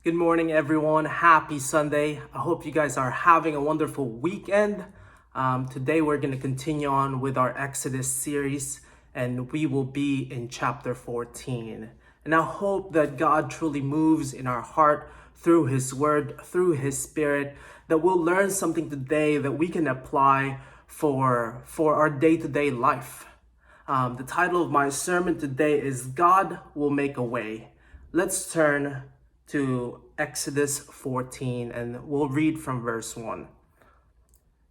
Good morning, everyone. Happy Sunday. I hope you guys are having a wonderful weekend. Today, we're going to continue on with our Exodus series, and we will be in chapter 14. And I hope that God truly moves in our heart through His Word, through His Spirit, that we'll learn something today that we can apply for our day-to-day life. The title of my sermon today is God Will Make a Way. Let's turn to Exodus 14 and we'll read from verse 1.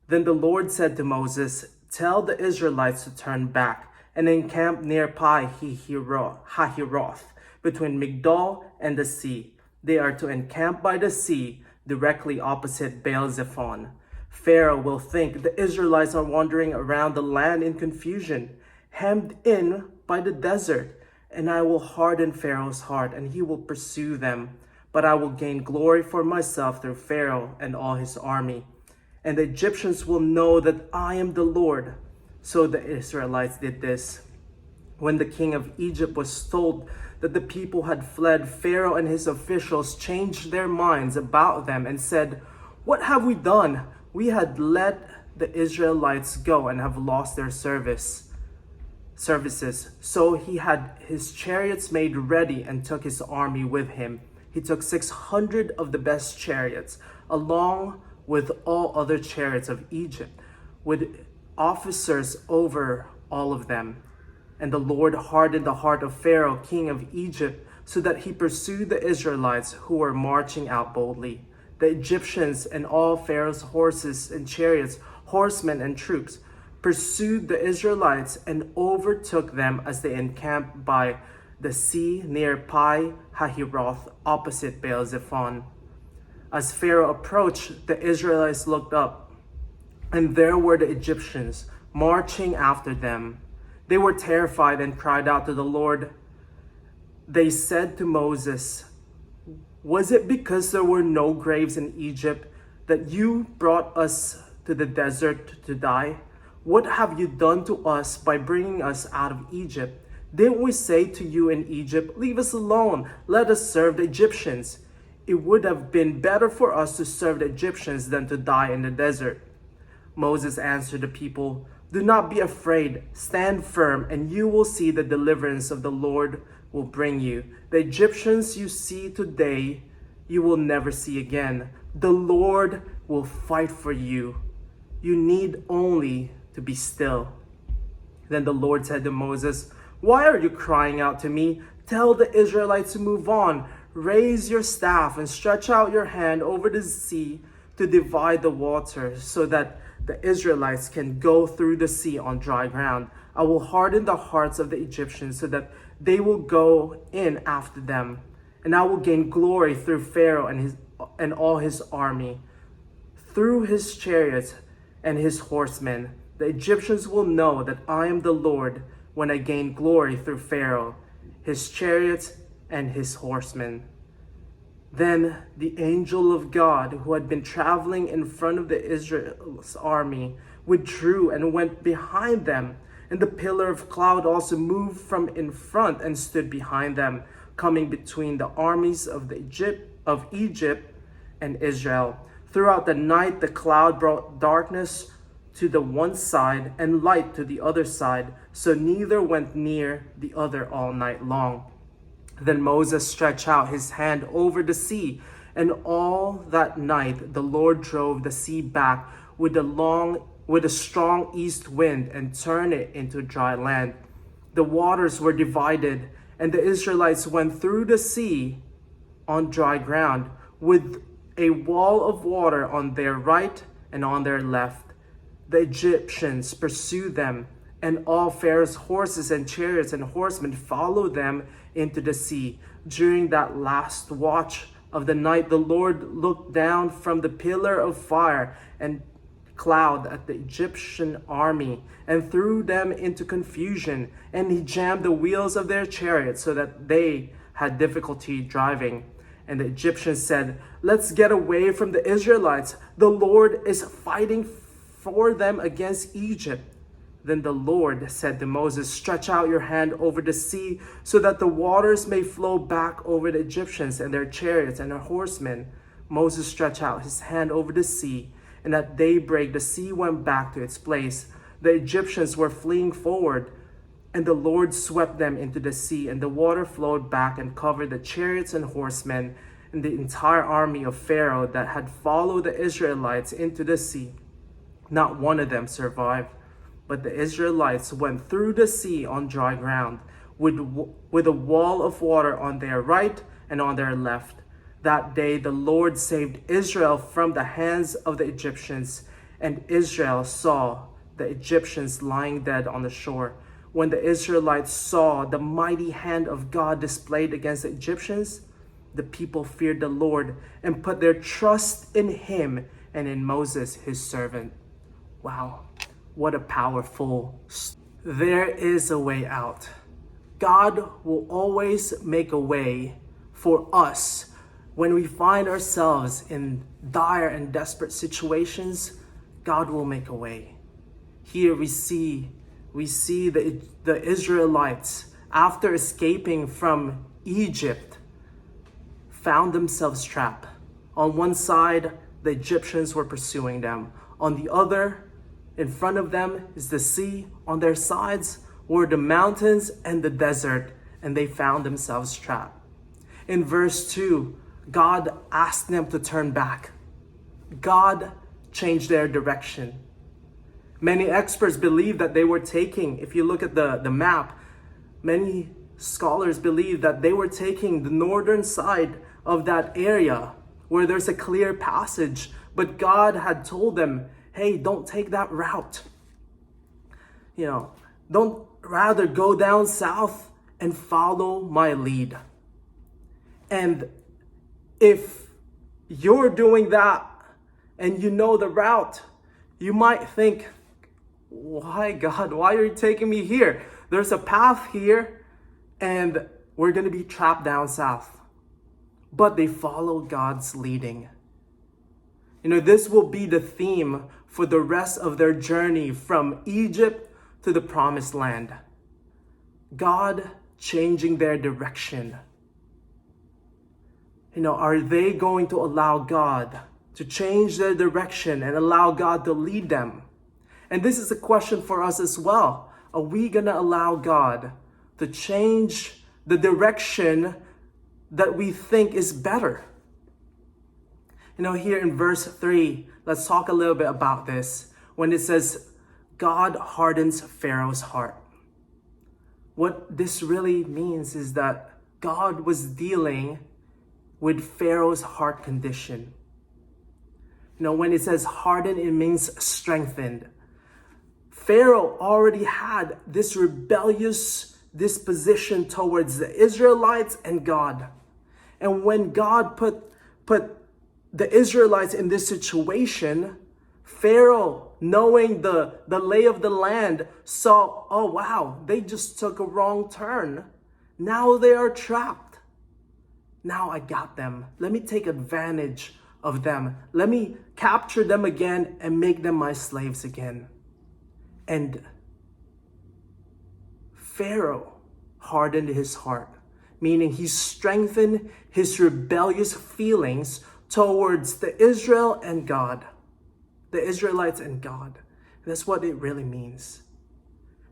Then the Lord said to Moses, "Tell the Israelites to turn back and encamp near Hahiroth, between Migdol and the sea. They are to encamp by the sea, directly opposite Baal-zephon. Pharaoh will think the Israelites are wandering around the land in confusion, hemmed in by the desert, and I will harden Pharaoh's heart, and he will pursue them. But I will gain glory for myself through Pharaoh and all his army. And the Egyptians will know that I am the Lord." So the Israelites did this. When the king of Egypt was told that the people had fled, Pharaoh and his officials changed their minds about them and said, "What have we done? We had let the Israelites go and have lost their services." So he had his chariots made ready and took his army with him. He took 600 of the best chariots, along with all other chariots of Egypt, with officers over all of them. And the Lord hardened the heart of Pharaoh, king of Egypt, so that he pursued the Israelites who were marching out boldly. The Egyptians and all Pharaoh's horses and chariots, horsemen and troops, pursued the Israelites and overtook them as they encamped by the sea near Pi Hahiroth, opposite Baal-zephon. As Pharaoh approached, the Israelites looked up, and there were the Egyptians marching after them. They were terrified and cried out to the Lord. They said to Moses, "Was it because there were no graves in Egypt that you brought us to the desert to die? What have you done to us by bringing us out of Egypt? Didn't we say to you in Egypt, 'Leave us alone, let us serve the Egyptians'? It would have been better for us to serve the Egyptians than to die in the desert." Moses answered the people, "Do not be afraid, stand firm, and you will see the deliverance of the Lord will bring you. The Egyptians you see today, you will never see again. The Lord will fight for you. You need only to be still." Then the Lord said to Moses, "Why are you crying out to me? Tell the Israelites to move on. Raise your staff and stretch out your hand over the sea to divide the water so that the Israelites can go through the sea on dry ground. I will harden the hearts of the Egyptians so that they will go in after them, and I will gain glory through Pharaoh and all his army, through his chariots and his horsemen. The Egyptians will know that I am the Lord when I gain glory through Pharaoh, his chariots, and his horsemen." Then the angel of God, who had been traveling in front of the Israel's army, withdrew and went behind them. And the pillar of cloud also moved from in front and stood behind them, coming between the armies of Egypt and Israel. Throughout the night, the cloud brought darkness to the one side and light to the other side, so neither went near the other all night long. Then Moses stretched out his hand over the sea, and all that night the Lord drove the sea back with a strong east wind and turned it into dry land. The waters were divided, and the Israelites went through the sea on dry ground, with a wall of water on their right and on their left. The Egyptians pursued them, and all Pharaoh's horses and chariots and horsemen followed them into the sea. During that last watch of the night, the Lord looked down from the pillar of fire and cloud at the Egyptian army and threw them into confusion, and he jammed the wheels of their chariots so that they had difficulty driving. And the Egyptians said, "Let's get away from the Israelites. The Lord is fighting for them against Egypt." Then the Lord said to Moses, "Stretch out your hand over the sea so that the waters may flow back over the Egyptians and their chariots and their horsemen." Moses stretched out his hand over the sea, and at daybreak the sea went back to its place. The Egyptians were fleeing forward, and the Lord swept them into the sea, and the water flowed back and covered the chariots and horsemen and the entire army of Pharaoh that had followed the Israelites into the sea. Not one of them survived. But the Israelites went through the sea on dry ground, with a wall of water on their right and on their left. That day the Lord saved Israel from the hands of the Egyptians, and Israel saw the Egyptians lying dead on the shore. When the Israelites saw the mighty hand of God displayed against the Egyptians, the people feared the Lord and put their trust in him and in Moses, his servant. Wow. What a powerful story. There is a way out. God will always make a way for us when we find ourselves in dire and desperate situations. God will make a way. Here we see the Israelites, after escaping from Egypt, found themselves trapped. On one side, the Egyptians were pursuing them. On the other, in front of them is the sea. On their sides were the mountains and the desert, and they found themselves trapped. In verse 2, God asked them to turn back. God changed their direction. Many experts believe that they were taking, if you look at the map, many scholars believe that they were taking the northern side of that area where there's a clear passage. But God had told them, hey, don't take that route. Don't rather go down south and follow my lead. And if you're doing that and you know the route, you might think, why, God, why are you taking me here? There's a path here and we're going to be trapped down south. But they follow God's leading. This will be the theme for the rest of their journey from Egypt to the promised land. God changing their direction. Are they going to allow God to change their direction and allow God to lead them? And this is a question for us as well. Are we going to allow God to change the direction that we think is better? Here in verse 3, let's talk a little bit about this. When it says, God hardens Pharaoh's heart. What this really means is that God was dealing with Pharaoh's heart condition. When it says hardened, it means strengthened. Pharaoh already had this rebellious disposition towards the Israelites and God. And when God put the Israelites in this situation, Pharaoh, knowing the lay of the land, saw, oh wow, they just took a wrong turn. Now they are trapped. Now I got them. Let me take advantage of them. Let me capture them again and make them my slaves again. And Pharaoh hardened his heart, meaning he strengthened his rebellious feelings towards the Israelites and God. That's what it really means.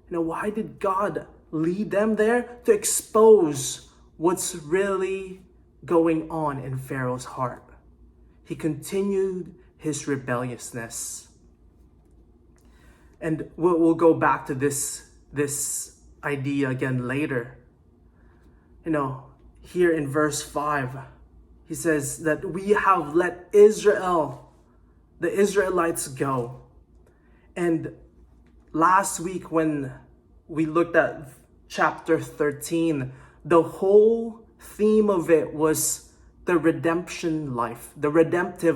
Why did God lead them there? To expose what's really going on in Pharaoh's heart. He continued his rebelliousness. And we'll go back to this idea again later. Here in verse 5, he says that we have let the Israelites go. And last week when we looked at chapter 13, the whole theme of it was the redemptive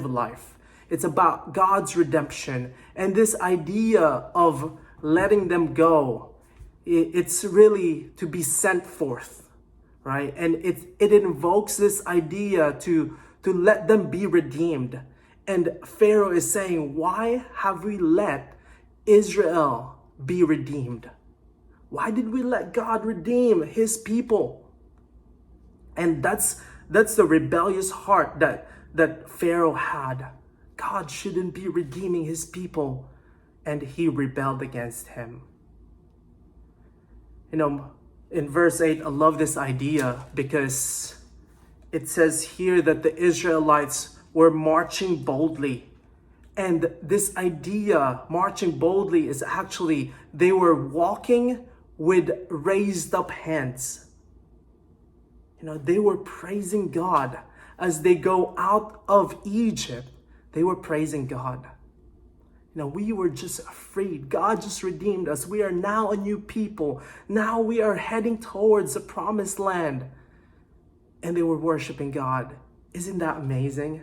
life. It's about God's redemption. And this idea of letting them go, it's really to be sent forth, right? And it invokes this idea to let them be redeemed. And Pharaoh is saying, why have we let Israel be redeemed? Why did we let God redeem his people? And that's the rebellious heart that Pharaoh had. God shouldn't be redeeming his people, and he rebelled against him. In verse 8, I love this idea because it says here that the Israelites were marching boldly. And this idea, marching boldly, is actually they were walking with raised up hands. They were praising God as they go out of Egypt. They were praising God. We were just freed. God just redeemed us. We are now a new people. Now we are heading towards the promised land. And they were worshiping God. Isn't that amazing?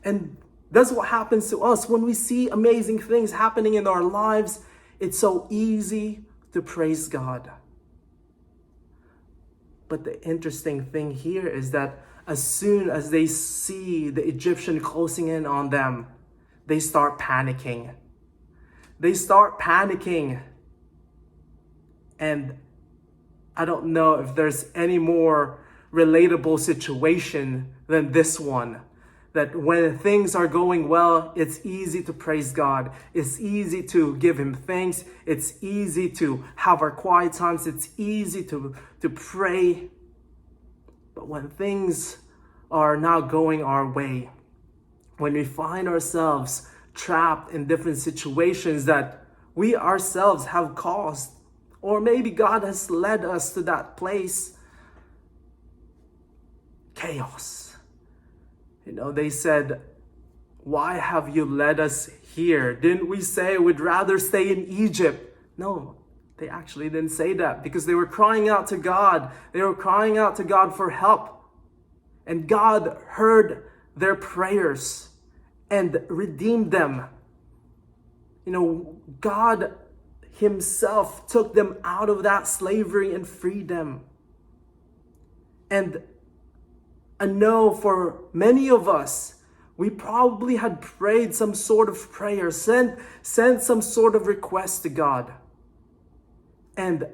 And that's what happens to us when we see amazing things happening in our lives. It's so easy to praise God. But the interesting thing here is that as soon as they see the Egyptian closing in on them, they start panicking. And I don't know if there's any more relatable situation than this one. That when things are going well, it's easy to praise God. It's easy to give him thanks. It's easy to have our quiet times. It's easy to pray. But when things are not going our way, when we find ourselves trapped in different situations that we ourselves have caused, or maybe God has led us to that place, chaos. They said, why have you led us here? Didn't we say we'd rather stay in Egypt? No, they actually didn't say that because they were crying out to God. They were crying out to God for help. And God heard their prayers and redeemed them. God himself took them out of that slavery and freed them. And I know for many of us, we probably had prayed some sort of prayer, sent some sort of request to God. And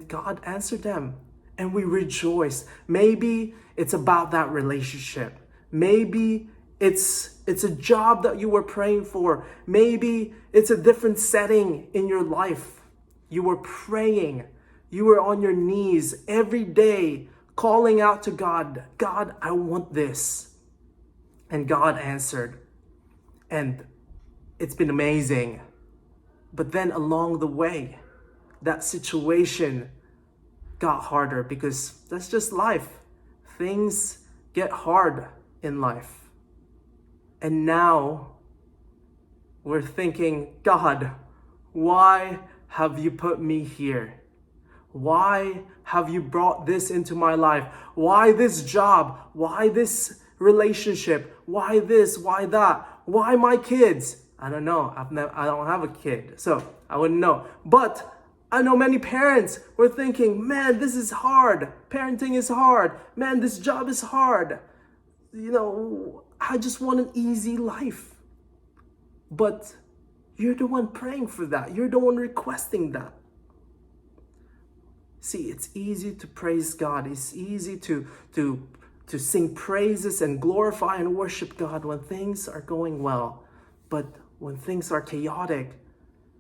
God answered them. And we rejoice. Maybe it's about that relationship. Maybe it's a job that you were praying for. Maybe it's a different setting in your life. You were praying. You were on your knees every day calling out to God. God, I want this. And God answered. And it's been amazing. But then along the way, that situation got harder because that's just life. Things get hard in life. And now we're thinking, God, why have you put me here? Why have you brought this into my life? Why this job? Why this relationship? Why this? Why that? Why my kids? I don't know. I don't have a kid, so I wouldn't know. But I know many parents were thinking, man, this is hard. Parenting is hard. Man, this job is hard. I just want an easy life. But you're the one praying for that. You're the one requesting that. See, it's easy to praise God. It's easy to sing praises and glorify and worship God when things are going well. But when things are chaotic,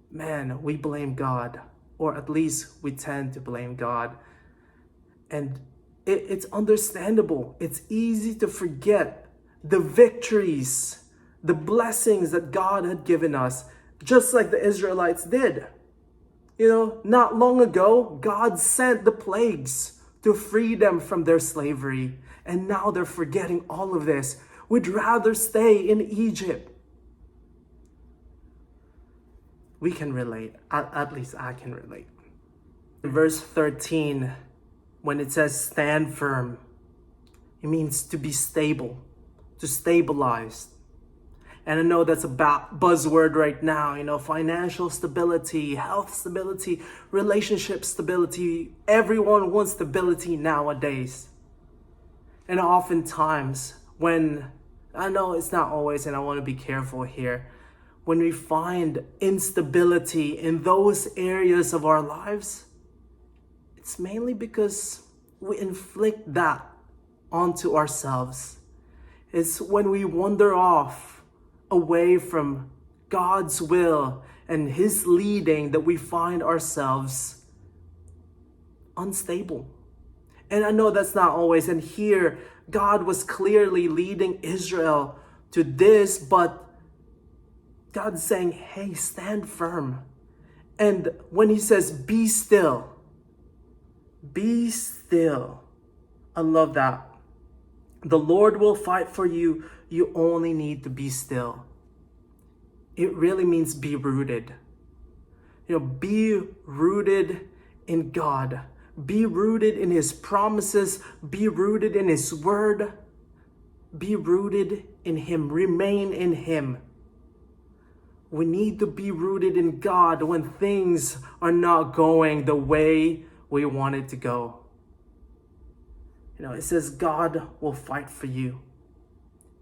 man, we blame God. Or at least we tend to blame God. And it's understandable. It's easy to forget the victories, the blessings that God had given us, just like the Israelites did. Not long ago, God sent the plagues to free them from their slavery. And now they're forgetting all of this. We'd rather stay in Egypt. We can relate. At least I can relate. In verse 13, when it says stand firm, it means to be stable, to stabilize. And I know that's a buzzword right now, financial stability, health stability, relationship stability. Everyone wants stability nowadays. And oftentimes I know it's not always, and I want to be careful here, when we find instability in those areas of our lives, it's mainly because we inflict that onto ourselves. It's when we wander off away from God's will and His leading that we find ourselves unstable. And I know that's not always, and here God was clearly leading Israel to this, but God's saying, hey, stand firm. And when He says, be still, I love that. The Lord will fight for you. You only need to be still. It really means be rooted. Be rooted in God. Be rooted in His promises. Be rooted in His word. Be rooted in Him. Remain in Him. We need to be rooted in God when things are not going the way we want it to go. It says God will fight for you.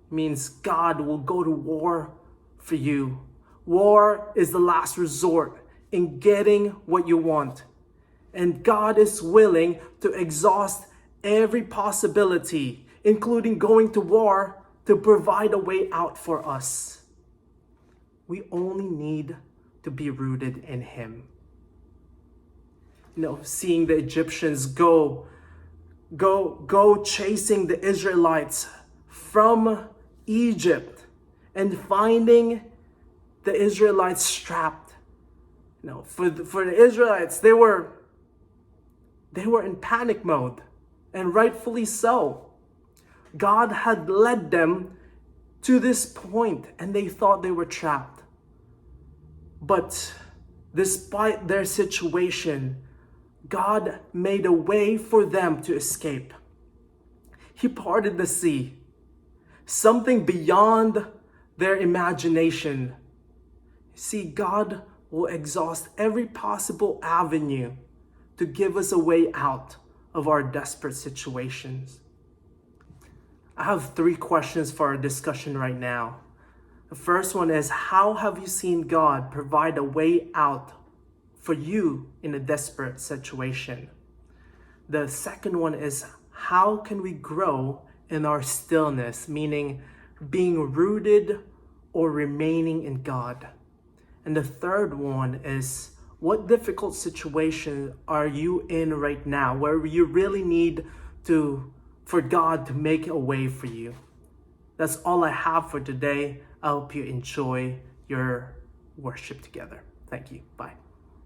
It means God will go to war for you. War is the last resort in getting what you want. And God is willing to exhaust every possibility, including going to war, to provide a way out for us. We only need to be rooted in Him. Seeing the Egyptians go chasing the Israelites from Egypt and finding the Israelites trapped. For the Israelites, they were in panic mode, and rightfully so. God had led them to this point, and they thought they were trapped. But despite their situation, God made a way for them to escape. He parted the sea, something beyond their imagination. See, God will exhaust every possible avenue to give us a way out of our desperate situations. I have 3 questions for our discussion right now. The first one is, how have you seen God provide a way out for you in a desperate situation? The second one is, how can we grow in our stillness, meaning being rooted or remaining in God? And the third one is, what difficult situation are you in right now where you really need for God to make a way for you? That's all I have for today. I hope you enjoy your worship together. Thank you. Bye.